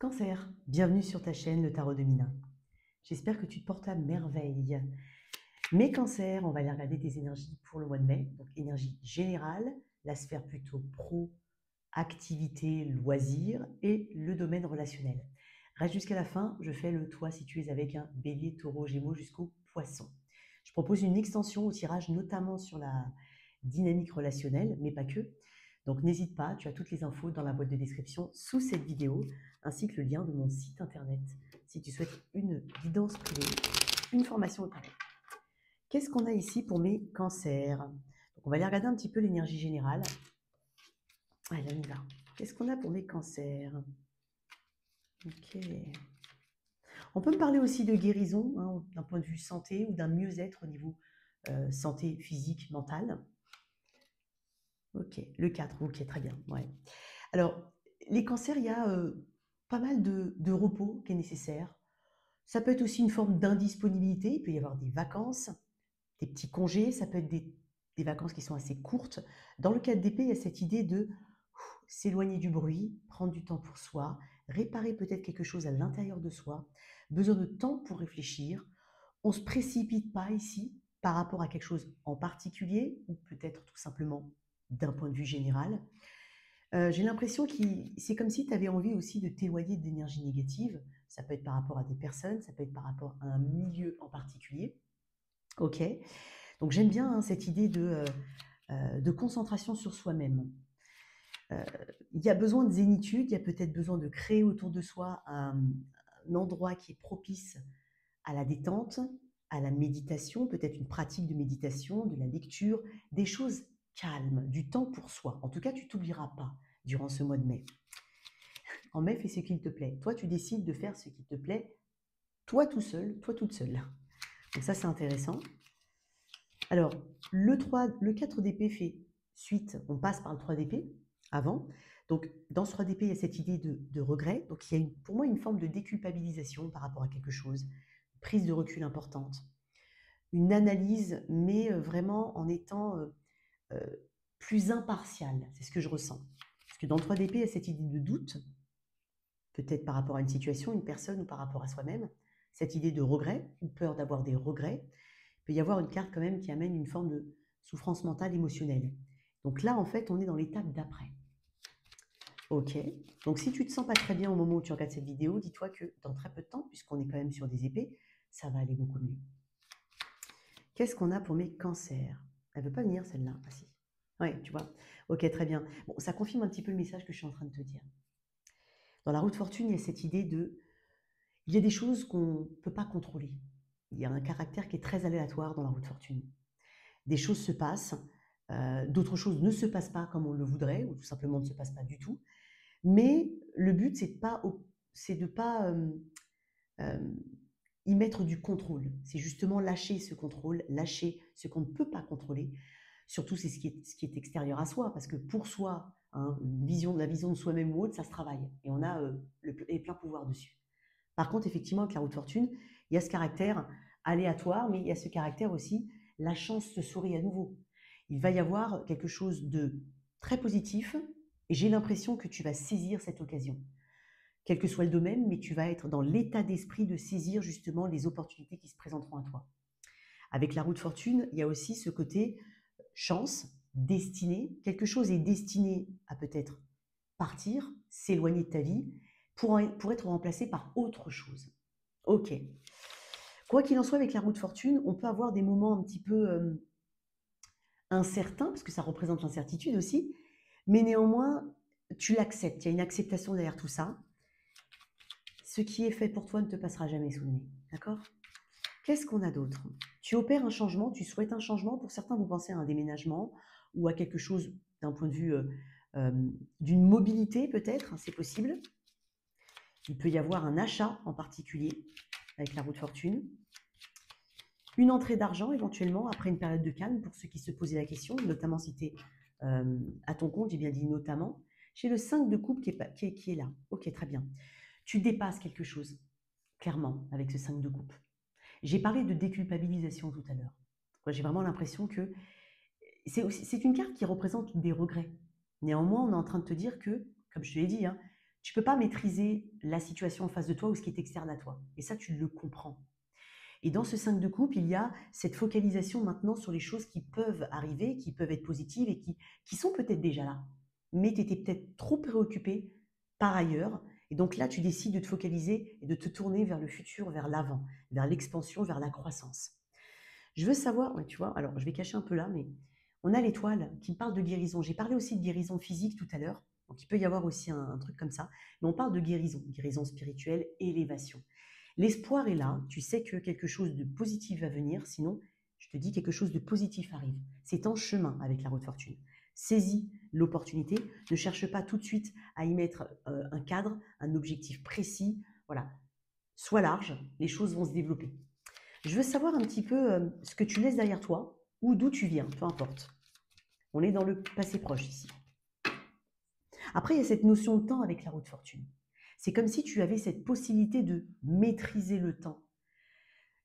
Cancer, bienvenue sur ta chaîne Le Tarot de Mina. J'espère que tu te portes à merveille. Mes cancers, on va aller regarder tes énergies pour le mois de mai. Donc énergie générale, la sphère plutôt pro, activité, loisirs et le domaine relationnel. Reste jusqu'à la fin, je fais le toi si tu es avec un bélier, taureau, gémeaux jusqu'au poisson. Je propose une extension au tirage, notamment sur la dynamique relationnelle, mais pas que. Donc n'hésite pas, tu as toutes les infos dans la boîte de description sous cette vidéo, ainsi que le lien de mon site internet si tu souhaites une guidance privée, une formation au tarot. Qu'est-ce qu'on a ici pour mes cancers? Donc on va aller regarder un petit peu l'énergie générale. Allez, on y va. Qu'est-ce qu'on a pour mes cancers? Ok. On peut me parler aussi de guérison, hein, d'un point de vue santé ou d'un mieux-être au niveau santé physique, mentale. Ok, le 4, ok, très bien. Ouais. Alors, les cancers, il y a pas mal de repos qui est nécessaire. Ça peut être aussi une forme d'indisponibilité. Il peut y avoir des vacances, des petits congés. Ça peut être des vacances qui sont assez courtes. Dans le cas d'épée, il y a cette idée de s'éloigner du bruit, prendre du temps pour soi, réparer peut-être quelque chose à l'intérieur de soi, besoin de temps pour réfléchir. On ne se précipite pas ici par rapport à quelque chose en particulier ou peut-être tout simplement d'un point de vue général. J'ai l'impression que c'est comme si tu avais envie aussi de t'éloigner d'énergie négative. Ça peut être par rapport à des personnes, ça peut être par rapport à un milieu en particulier. Ok. Donc j'aime bien hein, cette idée de concentration sur soi-même. Il y a besoin de zénitude, il y a peut-être besoin de créer autour de soi un endroit qui est propice à la détente, à la méditation, peut-être une pratique de méditation, de la lecture, des choses calmes, du temps pour soi. En tout cas, tu t'oublieras pas durant ce mois de mai. En mai, fais ce qu'il te plaît. Toi, tu décides de faire ce qui te plaît, toi tout seul, toi toute seule. Donc ça, c'est intéressant. Alors, le 4 d'épée fait suite, on passe par le 3 d'épée avant. Donc, dans ce 3 d'épée, il y a cette idée de regret. Donc, il y a pour moi une forme de déculpabilisation par rapport à quelque chose, une prise de recul importante, une analyse, mais vraiment en étant euh, plus impartiale. C'est ce que je ressens. Parce que dans le 3 d'épée, il y a cette idée de doute, peut-être par rapport à une situation, une personne ou par rapport à soi-même, cette idée de regret ou peur d'avoir des regrets. Il peut y avoir une carte quand même qui amène une forme de souffrance mentale, émotionnelle. Donc là, en fait, on est dans l'étape d'après. Ok. Donc si tu ne te sens pas très bien au moment où tu regardes cette vidéo, dis-toi que dans très peu de temps, puisqu'on est quand même sur des épées, ça va aller beaucoup mieux. Qu'est-ce qu'on a pour mes cancers? Elle ne veut pas venir celle-là. Ah si. Oui, tu vois. Ok, très bien. Bon, ça confirme un petit peu le message que je suis en train de te dire. Dans la roue de fortune, il y a cette idée de... Il y a des choses qu'on ne peut pas contrôler. Il y a un caractère qui est très aléatoire dans la roue de fortune. Des choses se passent, d'autres choses ne se passent pas comme on le voudrait, ou tout simplement ne se passent pas du tout. Mais le but, c'est de pas y mettre du contrôle. C'est justement lâcher ce contrôle, lâcher ce qu'on ne peut pas contrôler. Surtout, c'est ce qui est extérieur à soi, parce que pour soi, hein, la vision de soi-même ou autre, ça se travaille. Et on a les pleins pouvoirs dessus. Par contre, effectivement, avec la roue de fortune, il y a ce caractère aléatoire, mais il y a ce caractère aussi, la chance te sourit à nouveau. Il va y avoir quelque chose de très positif, et j'ai l'impression que tu vas saisir cette occasion. Quel que soit le domaine, mais tu vas être dans l'état d'esprit de saisir justement les opportunités qui se présenteront à toi. Avec la roue de fortune, il y a aussi ce côté chance, destinée. Quelque chose est destiné à peut-être partir, s'éloigner de ta vie, pour être remplacé par autre chose. Ok. Quoi qu'il en soit, avec la roue de fortune, on peut avoir des moments un petit peu incertains, parce que ça représente l'incertitude aussi, mais néanmoins, tu l'acceptes. Il y a une acceptation derrière tout ça. Ce qui est fait pour toi ne te passera jamais sous le nez. D'accord? Qu'est-ce qu'on a d'autre? Tu opères un changement, tu souhaites un changement. Pour certains, vous pensez à un déménagement ou à quelque chose d'un point de vue d'une mobilité peut-être, c'est possible. Il peut y avoir un achat en particulier avec la roue de fortune. Une entrée d'argent éventuellement après une période de calme pour ceux qui se posaient la question, notamment si tu es à ton compte, j'ai bien dit notamment. J'ai le 5 de coupe qui est là. Ok, très bien. Tu dépasses quelque chose, clairement, avec ce 5 de coupe. J'ai parlé de déculpabilisation tout à l'heure. J'ai vraiment l'impression que c'est une carte qui représente des regrets. Néanmoins, on est en train de te dire que, comme je te l'ai dit, hein, Tu peux pas maîtriser la situation en face de toi ou ce qui est externe à toi. Et ça, tu le comprends. Et dans ce 5 de coupe, il y a cette focalisation maintenant sur les choses qui peuvent arriver, qui peuvent être positives et qui sont peut-être déjà là. Mais tu étais peut-être trop préoccupé par ailleurs. Et donc là, tu décides de te focaliser et de te tourner vers le futur, vers l'avant, vers l'expansion, vers la croissance. Je veux savoir, ouais, tu vois, alors je vais cacher un peu là, mais on a l'étoile qui parle de guérison. J'ai parlé aussi de guérison physique tout à l'heure, donc il peut y avoir aussi un truc comme ça, mais on parle de guérison, guérison spirituelle, élévation. L'espoir est là, tu sais que quelque chose de positif va venir, sinon, je te dis quelque chose de positif arrive. C'est en chemin avec la roue de fortune. Saisis l'opportunité, ne cherche pas tout de suite à y mettre un cadre, un objectif précis. Voilà, sois large, les choses vont se développer. Je veux savoir un petit peu ce que tu laisses derrière toi ou d'où tu viens, peu importe. On est dans le passé proche ici. Après, il y a cette notion de temps avec la roue de fortune. C'est comme si tu avais cette possibilité de maîtriser le temps.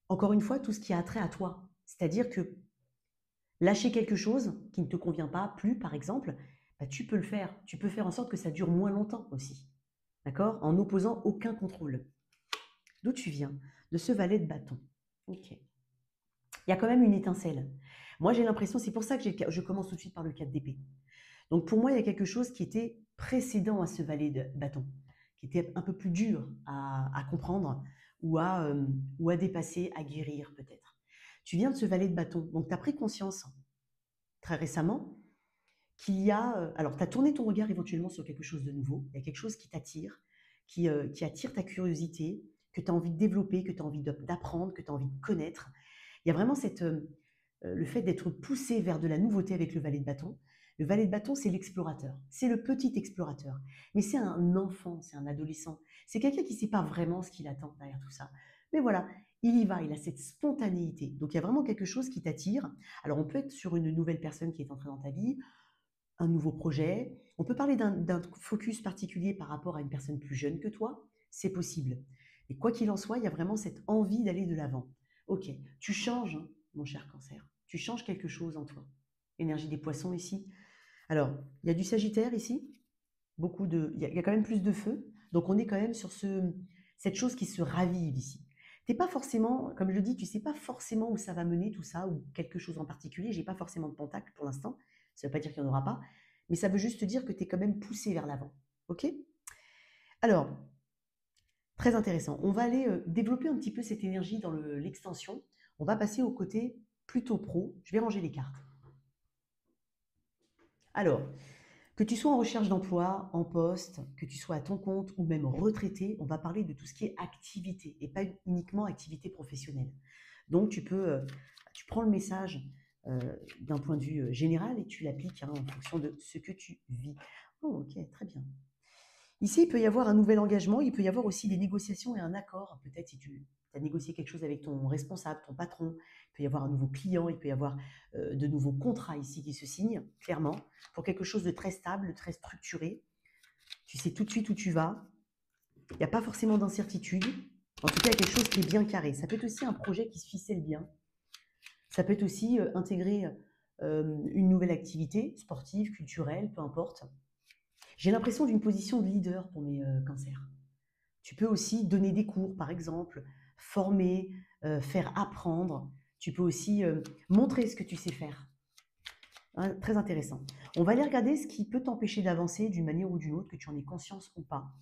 Encore une fois, tout ce qui a trait à toi. C'est-à-dire que lâcher quelque chose qui ne te convient pas plus, par exemple, bah, tu peux le faire. Tu peux faire en sorte que ça dure moins longtemps aussi. D'accord? En n'opposant aucun contrôle. D'où tu viens? De ce valet de bâton. Ok. Il y a quand même une étincelle. Moi, j'ai l'impression, c'est pour ça que je commence tout de suite par le 4 d'épée. Donc, pour moi, il y a quelque chose qui était précédent à ce valet de bâton, qui était un peu plus dur à comprendre ou à dépasser, à guérir peut-être. Tu viens de ce valet de bâton, donc tu as pris conscience très récemment qu'il y a... alors, tu as tourné ton regard éventuellement sur quelque chose de nouveau, il y a quelque chose qui t'attire, qui attire ta curiosité, que tu as envie de développer, que tu as envie d'apprendre, que tu as envie de connaître. Il y a vraiment le fait d'être poussé vers de la nouveauté avec le valet de bâton. Le valet de bâton, c'est l'explorateur, c'est le petit explorateur. Mais c'est un enfant, c'est un adolescent, c'est quelqu'un qui ne sait pas vraiment ce qu'il attend derrière tout ça. Mais voilà, il y va, il a cette spontanéité. Donc il y a vraiment quelque chose qui t'attire. Alors on peut être sur une nouvelle personne qui est entrée dans ta vie, un nouveau projet. On peut parler d'un focus particulier par rapport à une personne plus jeune que toi. C'est possible. Et quoi qu'il en soit, il y a vraiment cette envie d'aller de l'avant. Ok, tu changes, hein, mon cher cancer. Tu changes quelque chose en toi. Énergie des poissons ici. Alors, il y a du Sagittaire ici. Il y a quand même plus de feu. Donc, on est quand même sur cette chose qui se ravive ici. T'es pas forcément, comme je le dis, tu sais pas forcément où ça va mener tout ça ou quelque chose en particulier. J'ai pas forcément de pentacle pour l'instant. Ça veut pas dire qu'il n'y en aura pas, mais ça veut juste dire que tu es quand même poussé vers l'avant. Ok? Alors, très intéressant. On va aller développer un petit peu cette énergie dans l'extension. On va passer au côté plutôt pro. Je vais ranger les cartes. Alors, que tu sois en recherche d'emploi, en poste, que tu sois à ton compte ou même retraité, on va parler de tout ce qui est activité et pas uniquement activité professionnelle. Donc, tu prends le message d'un point de vue général et tu l'appliques hein, en fonction de ce que tu vis. Oh, ok, très bien. Ici, il peut y avoir un nouvel engagement, il peut y avoir aussi des négociations et un accord. Peut-être si tu as négocié quelque chose avec ton responsable, ton patron, il peut y avoir un nouveau client, il peut y avoir de nouveaux contrats ici qui se signent, clairement, pour quelque chose de très stable, de très structuré. Tu sais tout de suite où tu vas. Il n'y a pas forcément d'incertitude. En tout cas, il y a quelque chose qui est bien carré. Ça peut être aussi un projet qui se ficelle bien. Ça peut être aussi intégrer une nouvelle activité sportive, culturelle, peu importe. J'ai l'impression d'une position de leader pour mes cancers. Tu peux aussi donner des cours, par exemple, former, faire apprendre. Tu peux aussi montrer ce que tu sais faire. Hein, très intéressant. On va aller regarder ce qui peut t'empêcher d'avancer d'une manière ou d'une autre, que tu en aies conscience ou pas.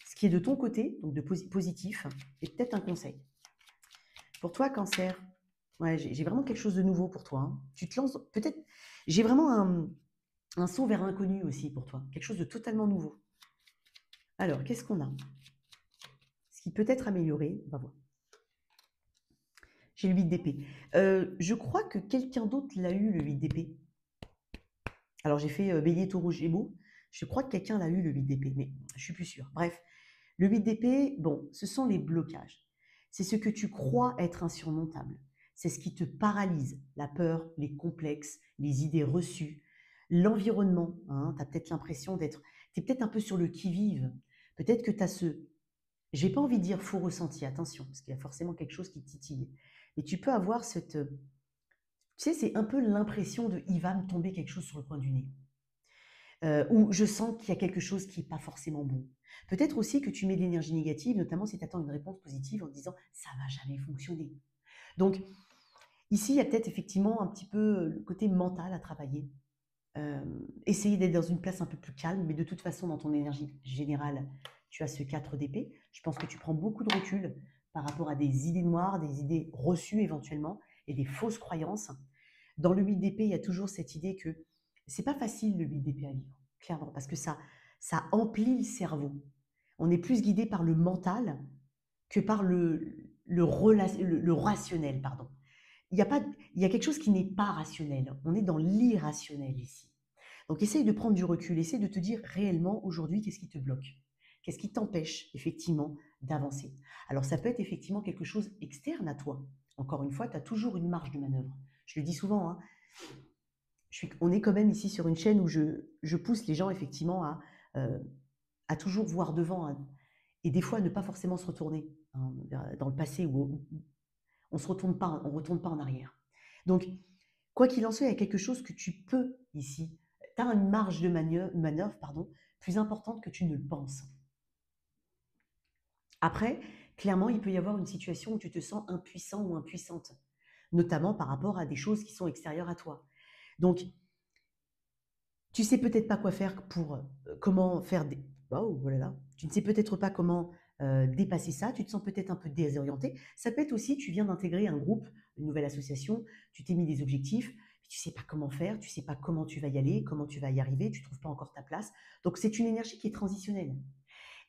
Ce qui est de ton côté, donc de positif, et peut-être un conseil. Pour toi, cancer, ouais, j'ai vraiment quelque chose de nouveau pour toi. Hein. Tu te lances, peut-être, j'ai vraiment un saut vers l'inconnu aussi pour toi, quelque chose de totalement nouveau. Alors, qu'est-ce qu'on a? Ce qui peut être amélioré, on va voir. J'ai le 8 d'épée. Je crois que quelqu'un d'autre l'a eu, le 8 d'épée. Alors, j'ai fait bélier, taureau, gémeaux. Je crois que quelqu'un l'a eu, le 8 d'épée, mais je suis plus sûre. Bref, le 8 d'épée, bon, ce sont les blocages. C'est ce que tu crois être insurmontable. C'est ce qui te paralyse. La peur, les complexes, les idées reçues, l'environnement. Hein, tu as peut-être l'impression d'être... Tu es peut-être un peu sur le qui-vive. Peut-être que tu as j'ai pas envie de dire faux ressenti, attention, parce qu'il y a forcément quelque chose qui titille. Mais tu peux avoir cette... Tu sais, c'est un peu l'impression de il va me tomber quelque chose sur le coin du nez. Ou je sens qu'il y a quelque chose qui n'est pas forcément bon. Peut-être aussi que tu mets de l'énergie négative, notamment si tu attends une réponse positive en te disant ça va jamais fonctionner. Donc, ici, il y a peut-être effectivement un petit peu le côté mental à travailler. Essayer d'être dans une place un peu plus calme, mais de toute façon, dans ton énergie générale, tu as ce 4 d'épée. Je pense que tu prends beaucoup de recul par rapport à des idées noires, des idées reçues éventuellement, et des fausses croyances. Dans le 8 d'épée, il y a toujours cette idée que c'est pas facile le 8 d'épée à vivre, clairement, parce que ça emplit le cerveau. On est plus guidé par le mental que par le rationnel, pardon. Il y a pas, il y a quelque chose qui n'est pas rationnel. On est dans l'irrationnel ici. Donc essaye de prendre du recul, essaye de te dire réellement aujourd'hui qu'est-ce qui te bloque, qu'est-ce qui t'empêche effectivement d'avancer. Alors ça peut être effectivement quelque chose externe à toi. Encore une fois, tu as toujours une marge de manœuvre. Je le dis souvent, hein, on est quand même ici sur une chaîne où je pousse les gens effectivement à toujours voir devant, hein, et des fois ne pas forcément se retourner, hein, dans le passé où on ne retourne pas en arrière. Donc, quoi qu'il en soit, il y a quelque chose que tu peux ici. Tu as une marge de manœuvre, pardon, plus importante que tu ne le penses. Après, clairement, il peut y avoir une situation où tu te sens impuissant ou impuissante, notamment par rapport à des choses qui sont extérieures à toi. Donc, tu sais peut-être pas quoi faire pour comment faire des. Oh, voilà. Tu ne sais peut-être pas comment dépasser ça. Tu te sens peut-être un peu désorienté. Ça peut être aussi, tu viens d'intégrer un groupe, une nouvelle association. Tu t'es mis des objectifs. Tu sais pas comment faire. Tu sais pas comment tu vas y aller, comment tu vas y arriver. Tu trouves pas encore ta place. Donc c'est une énergie qui est transitionnelle.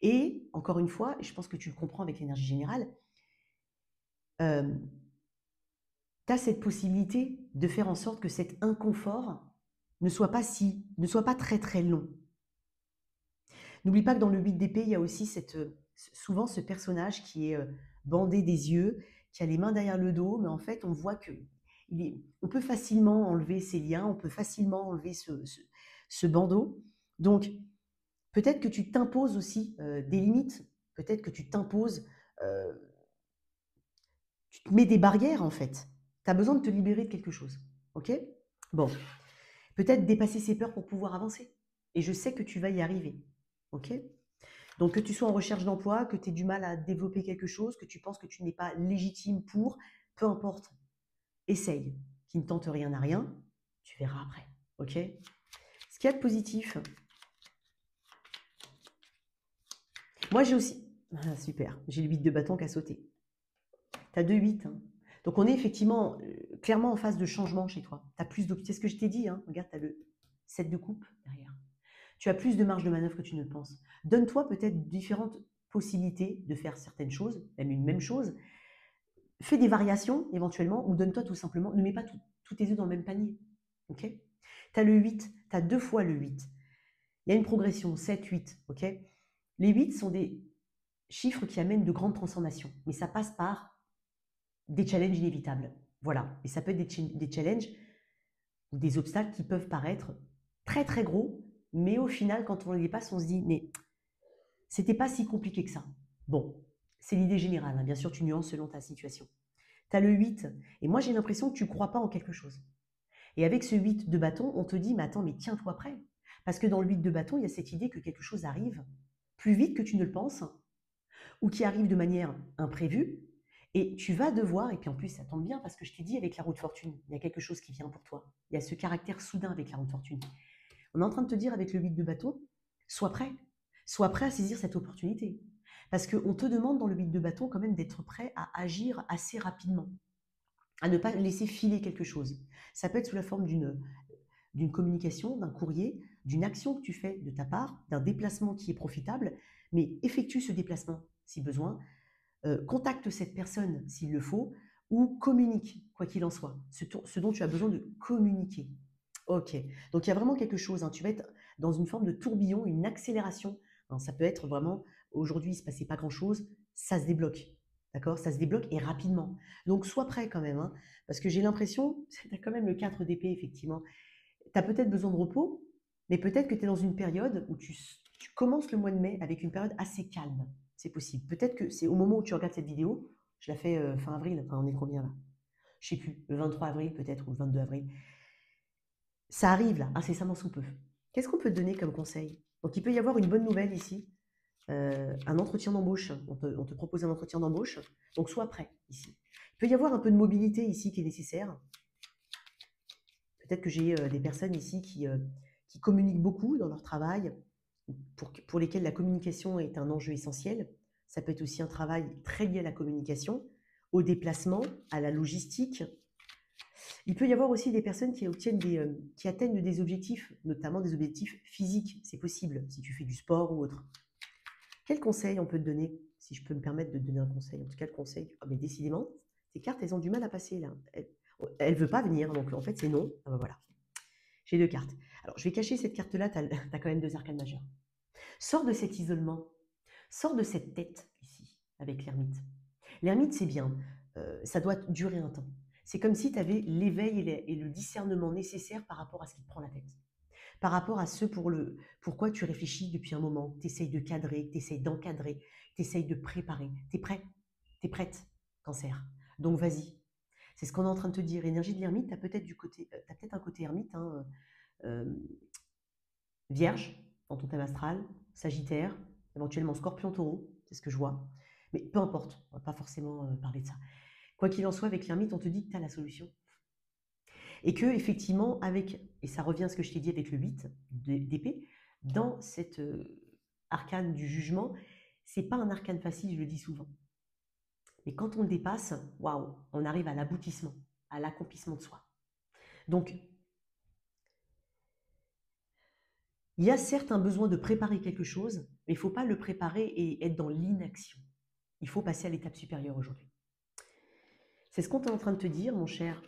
Et encore une fois, je pense que tu le comprends avec l'énergie générale. Tu as cette possibilité de faire en sorte que cet inconfort ne soit pas très très long. N'oublie pas que dans le 8 d'épée, il y a aussi souvent ce personnage qui est bandé des yeux, qui a les mains derrière le dos, mais en fait, on voit que on peut facilement enlever ces liens, on peut facilement enlever ce bandeau. Donc, peut-être que tu t'imposes aussi des limites, peut-être que tu t'imposes, euh, tu te mets des barrières en fait. Tu as besoin de te libérer de quelque chose. Ok? Bon, peut-être dépasser ses peurs pour pouvoir avancer. Et je sais que tu vas y arriver. Ok? Donc, que tu sois en recherche d'emploi, que tu aies du mal à développer quelque chose, que tu penses que tu n'es pas légitime pour, peu importe, essaye. Qui ne tente rien à rien, tu verras après. Ok? Ce qu'il y a de positif, moi j'ai aussi. Ah, super, j'ai le 8 de bâton qui a sauté. Tu as 2 8. Hein. Donc, on est effectivement clairement en phase de changement chez toi. Tu as plus d'options. C'est ce que je t'ai dit. Hein. Regarde, tu as le 7 de coupe derrière. Tu as plus de marge de manœuvre que tu ne le penses. Donne-toi peut-être différentes possibilités de faire certaines choses, même une même chose. Fais des variations éventuellement, ou donne-toi tout simplement, ne mets pas tous tes œufs dans le même panier. Ok? Tu as le 8, tu as 2 fois le 8. Il y a une progression, 7, 8. Ok? Les 8 sont des chiffres qui amènent de grandes transformations, mais ça passe par des challenges inévitables. Voilà. Et ça peut être des challenges ou des obstacles qui peuvent paraître très très gros, mais au final, quand on les dépasse, on se dit, mais c'était pas si compliqué que ça. Bon, c'est l'idée générale, hein. Bien sûr, tu nuances selon ta situation. Tu as le 8, et moi j'ai l'impression que tu ne crois pas en quelque chose. Et avec ce 8 de bâton, on te dit, mais attends, mais tiens-toi prêt. Parce que dans le 8 de bâton, il y a cette idée que quelque chose arrive plus vite que tu ne le penses, ou qui arrive de manière imprévue, et tu vas devoir, et puis en plus ça tombe bien parce que je t'ai dit avec la roue de fortune, il y a quelque chose qui vient pour toi. Il y a ce caractère soudain avec la roue de fortune. On est en train de te dire avec le 8 de bâton, sois prêt. Sois prêt à saisir cette opportunité. Parce qu'on te demande dans le 8 de bâton quand même d'être prêt à agir assez rapidement, à ne pas laisser filer quelque chose. Ça peut être sous la forme d'une communication, d'un courrier, d'une action que tu fais de ta part, d'un déplacement qui est profitable, mais effectue ce déplacement si besoin, contacte cette personne s'il le faut, ou communique, quoi qu'il en soit, ce dont tu as besoin de communiquer. Ok, donc il y a vraiment quelque chose, hein. Tu vas être dans une forme de tourbillon, une accélération. Hein, ça peut être vraiment, aujourd'hui il ne se passait pas grand-chose, ça se débloque. D'accord? Ça se débloque et rapidement. Donc sois prêt quand même, hein, parce que j'ai l'impression, tu as quand même le 4 d'épée, effectivement. Tu as peut-être besoin de repos, mais peut-être que tu es dans une période où tu commences le mois de mai avec une période assez calme. C'est possible. Peut-être que c'est au moment où tu regardes cette vidéo, je la fais fin avril, enfin on est combien là? Je ne sais plus, le 23 avril peut-être ou le 22 avril. Ça arrive là, incessamment sous peu. Qu'est-ce qu'on peut te donner comme conseil? Donc il peut y avoir une bonne nouvelle ici. un entretien d'embauche. On te propose un entretien d'embauche, donc sois prêt ici. Il peut y avoir un peu de mobilité ici qui est nécessaire. Peut-être que j'ai des personnes ici qui communiquent beaucoup dans leur travail, pour lesquelles la communication est un enjeu essentiel. Ça peut être aussi un travail très lié à la communication, au déplacement, à la logistique. Il peut y avoir aussi des personnes qui atteignent des objectifs, notamment des objectifs physiques. C'est possible si tu fais du sport ou autre. Quel conseil on peut te donner, si je peux me permettre de te donner un conseil? En tout cas, le conseil, ah, mais décidément, ces cartes, elles ont du mal à passer là. Elle ne veut pas venir, donc en fait, c'est non. Ah ben voilà. J'ai 2 cartes. Alors, je vais cacher cette carte-là, tu as quand même 2 arcanes majeures. Sors de cet isolement, sors de cette tête ici, avec l'ermite. L'ermite, c'est bien, ça doit durer un temps. C'est comme si tu avais l'éveil et le discernement nécessaire par rapport à ce qui te prend la tête. Par rapport à ce pourquoi tu réfléchis depuis un moment, tu essayes de cadrer, tu essayes d'encadrer, tu essayes de préparer. Tu es prêt, tu es prête, cancer. Donc vas-y. C'est ce qu'on est en train de te dire. Énergie de l'ermite, tu as peut-être un côté ermite, hein, Vierge, dans ton thème astral, Sagittaire, éventuellement Scorpion, Taureau, c'est ce que je vois. Mais peu importe, on ne va pas forcément parler de ça. Quoi qu'il en soit, avec l'ermite, on te dit que tu as la solution. Et que, effectivement, et ça revient à ce que je t'ai dit avec le 8 d'épée, dans cette arcane du jugement, c'est pas un arcane facile, je le dis souvent. Mais quand on le dépasse, waouh, on arrive à l'aboutissement, à l'accomplissement de soi. Donc, il y a certes un besoin de préparer quelque chose, mais il ne faut pas le préparer et être dans l'inaction. Il faut passer à l'étape supérieure aujourd'hui. C'est ce qu'on est en train de te dire, mon cher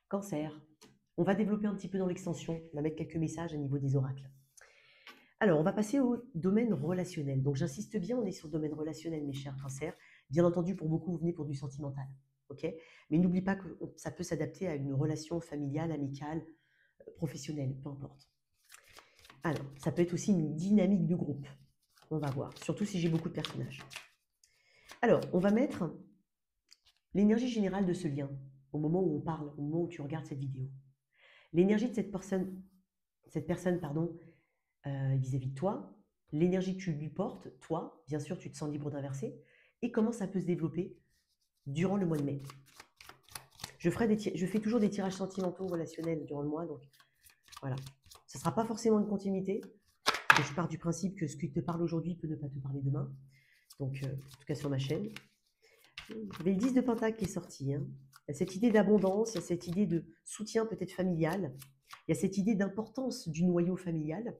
cancer. On va développer un petit peu dans l'extension, on va mettre quelques messages à niveau des oracles. Alors, on va passer au domaine relationnel. Donc, j'insiste bien, on est sur le domaine relationnel, mes chers cancers. Bien entendu, pour beaucoup, vous venez pour du sentimental. Okay, mais n'oublie pas que ça peut s'adapter à une relation familiale, amicale, professionnelle, peu importe. Alors, ça peut être aussi une dynamique de groupe. On va voir, surtout si j'ai beaucoup de personnages. Alors, on va mettre l'énergie générale de ce lien au moment où on parle, au moment où tu regardes cette vidéo. L'énergie de cette personne vis-à-vis de toi, l'énergie que tu lui portes, toi, bien sûr, tu te sens libre d'inverser, et comment ça peut se développer durant le mois de mai. Je fais toujours des tirages sentimentaux relationnels durant le mois, donc voilà. Ce ne sera pas forcément une continuité. Je pars du principe que ce qui te parle aujourd'hui peut ne pas te parler demain. Donc, en tout cas sur ma chaîne. Il y avait le 10 de Pentacle qui est sorti. Hein. Il y a cette idée d'abondance, il y a cette idée de soutien peut-être familial. Il y a cette idée d'importance du noyau familial,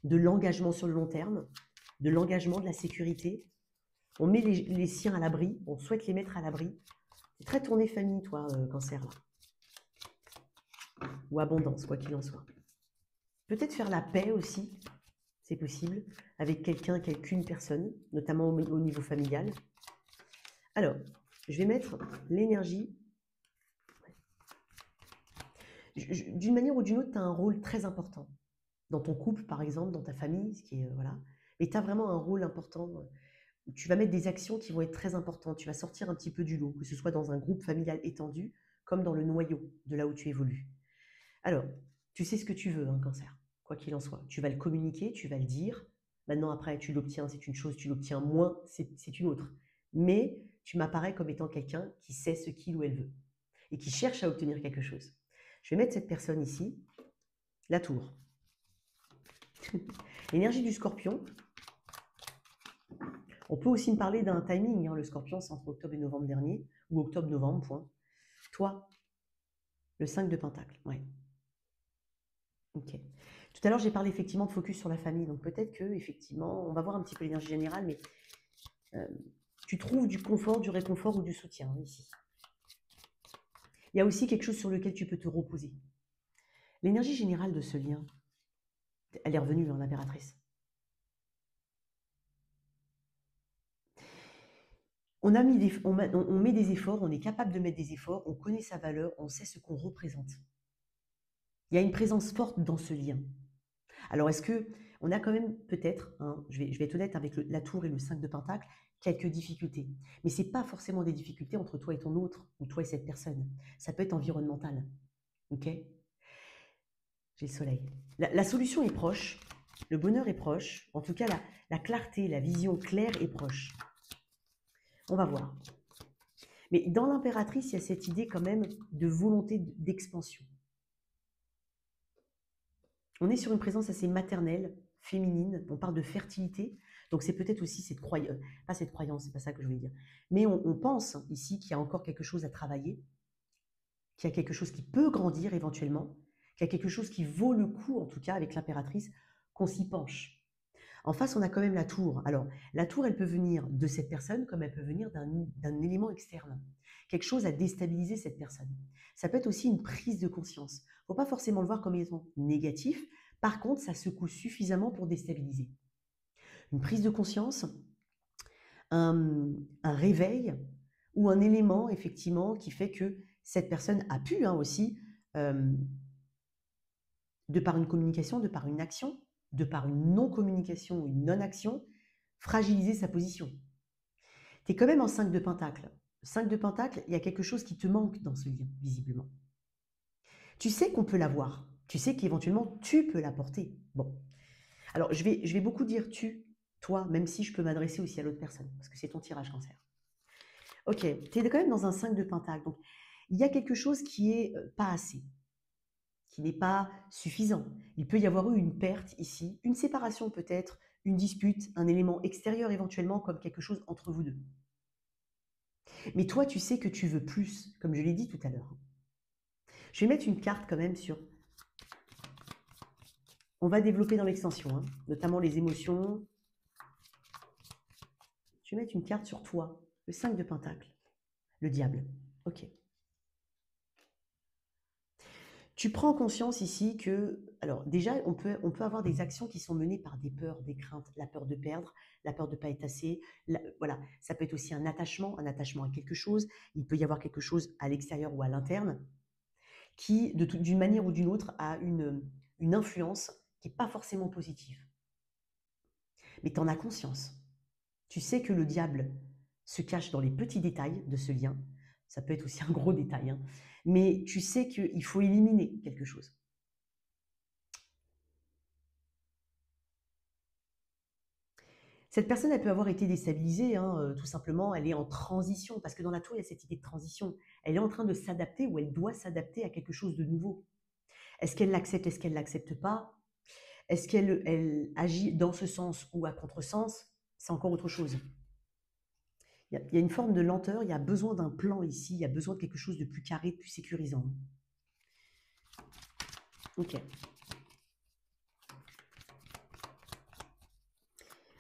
de l'engagement sur le long terme, de l'engagement, de la sécurité. On met les siens à l'abri, on souhaite les mettre à l'abri. C'est très tourné famille, toi, cancer, là. Ou abondance, quoi qu'il en soit. Peut-être faire la paix aussi, c'est possible, avec quelqu'une personne, notamment au niveau familial. Alors, je vais mettre l'énergie. D'une manière ou d'une autre, tu as un rôle très important. Dans ton couple, par exemple, dans ta famille, ce qui est, voilà. Et tu as vraiment un rôle important. Tu vas mettre des actions qui vont être très importantes. Tu vas sortir un petit peu du lot, que ce soit dans un groupe familial étendu, comme dans le noyau de là où tu évolues. Alors, tu sais ce que tu veux, hein, cancer, quoi qu'il en soit. Tu vas le communiquer, tu vas le dire. Maintenant, après, tu l'obtiens, c'est une chose, tu l'obtiens moins, c'est une autre. Mais tu m'apparais comme étant quelqu'un qui sait ce qu'il ou elle veut et qui cherche à obtenir quelque chose. Je vais mettre cette personne ici, la tour. L'énergie du scorpion. On peut aussi me parler d'un timing. Hein. Le scorpion, c'est entre octobre et novembre dernier, ou octobre-novembre, point. Toi, le 5 de pentacle, ouais. Ok. Tout à l'heure, j'ai parlé effectivement de focus sur la famille, donc peut-être que effectivement, on va voir un petit peu l'énergie générale, mais tu trouves du confort, du réconfort ou du soutien ici. Il y a aussi quelque chose sur lequel tu peux te reposer. L'énergie générale de ce lien, elle est revenue, hein, l'impératrice. On met des efforts, on est capable de mettre des efforts, on connaît sa valeur, on sait ce qu'on représente. Il y a une présence forte dans ce lien. Alors, est-ce que on a quand même peut-être, hein, je vais être honnête avec la tour et le 5 de pentacle, quelques difficultés. Mais ce n'est pas forcément des difficultés entre toi et ton autre, ou toi et cette personne. Ça peut être environnemental. Ok ? J'ai le soleil. La solution est proche. Le bonheur est proche. En tout cas, la clarté, la vision claire est proche. On va voir. Mais dans l'impératrice, il y a cette idée quand même de volonté d'expansion. On est sur une présence assez maternelle, féminine. On parle de fertilité. Donc c'est peut-être aussi cette croyance, pas cette croyance, c'est pas ça que je voulais dire. Mais on pense ici qu'il y a encore quelque chose à travailler, qu'il y a quelque chose qui peut grandir éventuellement, qu'il y a quelque chose qui vaut le coup, en tout cas avec l'impératrice, qu'on s'y penche. En face, on a quand même la tour. Alors, la tour, elle peut venir de cette personne comme elle peut venir d'un élément externe. Quelque chose à déstabiliser cette personne. Ça peut être aussi une prise de conscience. Il ne faut pas forcément le voir comme étant négatif. Par contre, ça secoue suffisamment pour déstabiliser. Une prise de conscience, un réveil ou un élément, effectivement, qui fait que cette personne a pu aussi, de par une communication, de par une action, de par une non-communication ou une non-action, fragiliser sa position. Tu es quand même en 5 de Pentacle. 5 de Pentacle, il y a quelque chose qui te manque dans ce lien, visiblement. Tu sais qu'on peut l'avoir. Tu sais qu'éventuellement, tu peux l'apporter. Bon. Alors, je vais beaucoup dire tu, toi, même si je peux m'adresser aussi à l'autre personne, parce que c'est ton tirage cancer. Ok, tu es quand même dans un 5 de Pentacle. Donc, il y a quelque chose qui n'est pas assez, qui n'est pas suffisant. Il peut y avoir eu une perte ici, une séparation peut-être, une dispute, un élément extérieur éventuellement comme quelque chose entre vous deux. Mais toi, tu sais que tu veux plus, comme je l'ai dit tout à l'heure. Je vais mettre une carte quand même sur... On va développer dans l'extension, notamment les émotions. Je vais mettre une carte sur toi, le 5 de Pentacle, le diable. Ok. Tu prends conscience ici que, alors déjà, on peut avoir des actions qui sont menées par des peurs, des craintes, la peur de perdre, la peur de ne pas être assez, voilà, ça peut être aussi un attachement à quelque chose, il peut y avoir quelque chose à l'extérieur ou à l'interne qui, d'une manière ou d'une autre, a une influence qui n'est pas forcément positive. Mais tu en as conscience. Tu sais que le diable se cache dans les petits détails de ce lien, ça peut être aussi un gros détail, mais tu sais qu'il faut éliminer quelque chose. Cette personne, elle peut avoir été déstabilisée, tout simplement, elle est en transition, parce que dans la tour, il y a cette idée de transition. Elle est en train de s'adapter ou elle doit s'adapter à quelque chose de nouveau. Est-ce qu'elle l'accepte, est-ce qu'elle ne l'accepte pas? Est-ce qu'elle agit dans ce sens ou à contresens? C'est encore autre chose. Il y a une forme de lenteur, il y a besoin d'un plan ici, il y a besoin de quelque chose de plus carré, de plus sécurisant. Ok.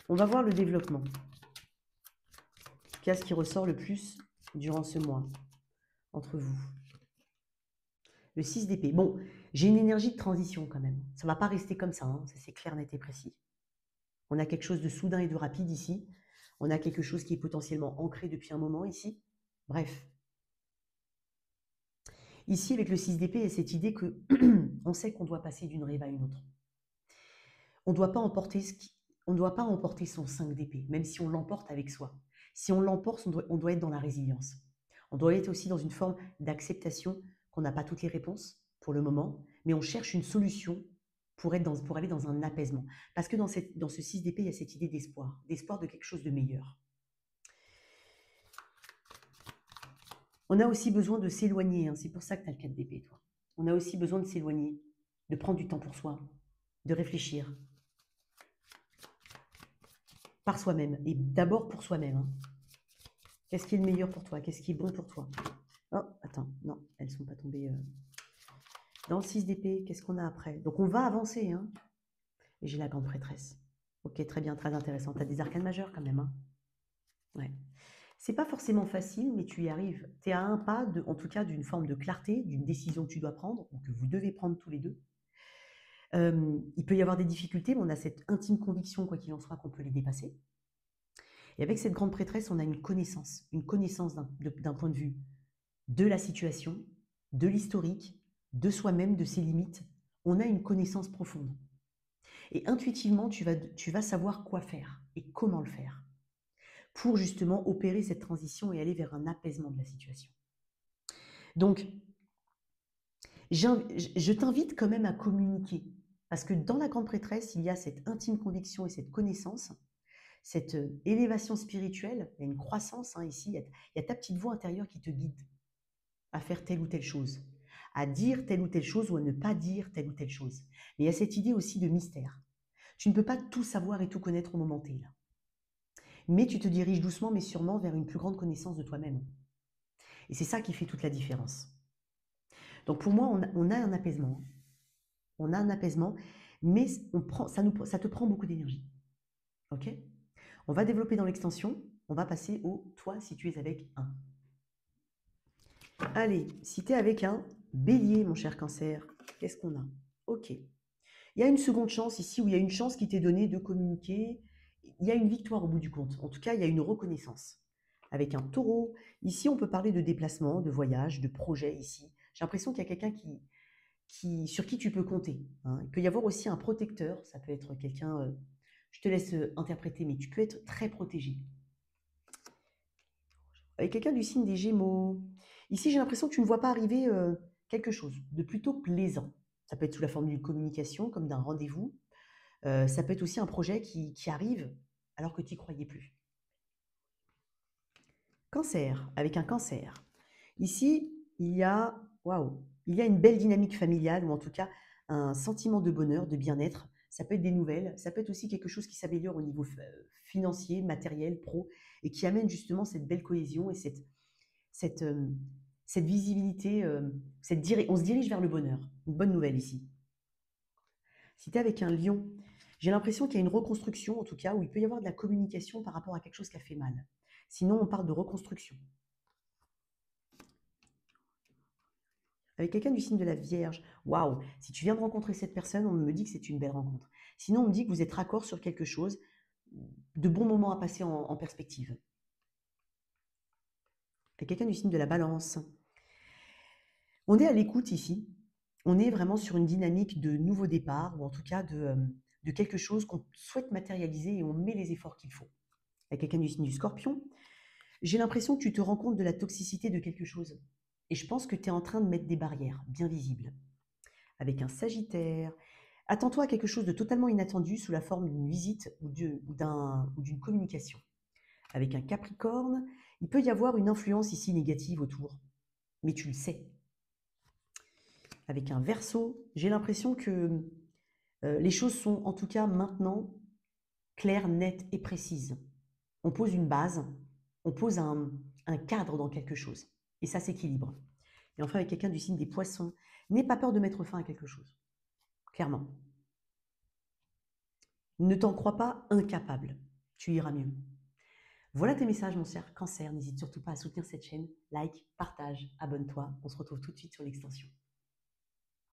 On va voir le développement. Qu'est-ce qui ressort le plus durant ce mois entre vous? Le 6 d'épée. Bon, j'ai une énergie de transition quand même. Ça ne va pas rester comme ça, ça c'est clair, net et précis. On a quelque chose de soudain et de rapide ici. On a quelque chose qui est potentiellement ancré depuis un moment ici. Bref. Ici, avec le 6 d'épée, il y a cette idée que on sait qu'on doit passer d'une rive à une autre. On ne doit pas emporter son 5 d'épée, même si on l'emporte avec soi. Si on l'emporte, on doit être dans la résilience. On doit être aussi dans une forme d'acceptation qu'on n'a pas toutes les réponses pour le moment, mais on cherche une solution pour aller dans un apaisement. Parce que dans ce 6 d'épée, il y a cette idée d'espoir de quelque chose de meilleur. On a aussi besoin de s'éloigner, c'est pour ça que tu as le 4 d'épée, toi. On a aussi besoin de s'éloigner, de prendre du temps pour soi, de réfléchir. Par soi-même, et d'abord pour soi-même. Qu'est-ce qui est le meilleur pour toi? Qu'est-ce qui est bon pour toi? Oh, attends, non, elles ne sont pas tombées. Dans le 6 d'épée, qu'est-ce qu'on a après? Donc on va avancer, Et j'ai la grande prêtresse. Ok, très bien, très intéressant. Tu as des arcanes majeures quand même, Ouais. C'est pas forcément facile, mais tu y arrives. Tu es à un pas, en tout cas, d'une forme de clarté, d'une décision que tu dois prendre, ou que vous devez prendre tous les deux. Il peut y avoir des difficultés, mais on a cette intime conviction, quoi qu'il en soit, qu'on peut les dépasser. Et avec cette grande prêtresse, on a une connaissance d'un point de vue de la situation, de l'historique, de soi-même, de ses limites. On a une connaissance profonde. Et intuitivement, tu vas savoir quoi faire et comment le faire pour justement opérer cette transition et aller vers un apaisement de la situation. Donc, je t'invite quand même à communiquer Parce que dans la grande prêtresse, il y a cette intime conviction et cette connaissance, cette élévation spirituelle, il y a une croissance ici, il y a ta petite voix intérieure qui te guide à faire telle ou telle chose, à dire telle ou telle chose ou à ne pas dire telle ou telle chose. Mais il y a cette idée aussi de mystère. Tu ne peux pas tout savoir et tout connaître au moment T, là. Mais tu te diriges doucement mais sûrement vers une plus grande connaissance de toi-même. Et c'est ça qui fait toute la différence. Donc pour moi, on a un apaisement. On a un apaisement, mais ça te prend beaucoup d'énergie. Ok? On va développer dans l'extension. On va passer au toi si tu es avec un. Allez, si tu es avec un bélier, mon cher cancer, qu'est-ce qu'on a? Ok. Il y a une seconde chance ici où il y a une chance qui t'est donnée de communiquer. Il y a une victoire au bout du compte. En tout cas, il y a une reconnaissance. Avec un taureau, ici, on peut parler de déplacement, de voyage, de projet ici. J'ai l'impression qu'il y a quelqu'un sur qui tu peux compter. Il peut y avoir aussi un protecteur. Ça peut être quelqu'un, je te laisse interpréter, mais tu peux être très protégé. Avec quelqu'un du signe des Gémeaux. Ici, j'ai l'impression que tu ne vois pas arriver quelque chose de plutôt plaisant. Ça peut être sous la forme d'une communication, comme d'un rendez-vous. Ça peut être aussi un projet qui arrive alors que tu n'y croyais plus. Cancer, avec un cancer. Ici, waouh, il y a une belle dynamique familiale, ou en tout cas un sentiment de bonheur, de bien-être. Ça peut être des nouvelles, ça peut être aussi quelque chose qui s'améliore au niveau financier, matériel, pro, et qui amène justement cette belle cohésion et cette, euh, cette visibilité, on se dirige vers le bonheur. Une bonne nouvelle ici. Si tu es avec un lion, j'ai l'impression qu'il y a une reconstruction, en tout cas, où il peut y avoir de la communication par rapport à quelque chose qui a fait mal. Sinon, on parle de reconstruction. Avec quelqu'un du signe de la Vierge, waouh, si tu viens de rencontrer cette personne, on me dit que c'est une belle rencontre. Sinon, on me dit que vous êtes raccord sur quelque chose, de bons moments à passer en perspective. Avec quelqu'un du signe de la Balance, on est à l'écoute ici. On est vraiment sur une dynamique de nouveau départ, ou en tout cas de quelque chose qu'on souhaite matérialiser et on met les efforts qu'il faut. Avec quelqu'un du signe du Scorpion, j'ai l'impression que tu te rends compte de la toxicité de quelque chose. Et je pense que tu es en train de mettre des barrières bien visibles. Avec un Sagittaire, attends-toi à quelque chose de totalement inattendu sous la forme d'une visite ou d'une communication. Avec un Capricorne, il peut y avoir une influence ici négative autour, mais tu le sais. Avec un Verseau, j'ai l'impression que les choses sont en tout cas maintenant claires, nettes et précises. On pose une base, on pose un cadre dans quelque chose, et ça s'équilibre. Et enfin, avec quelqu'un du signe des Poissons, n'aie pas peur de mettre fin à quelque chose, clairement. Ne t'en crois pas incapable, tu iras mieux. Voilà tes messages, mon cher cancer. N'hésite surtout pas à soutenir cette chaîne. Like, partage, abonne-toi. On se retrouve tout de suite sur l'extension.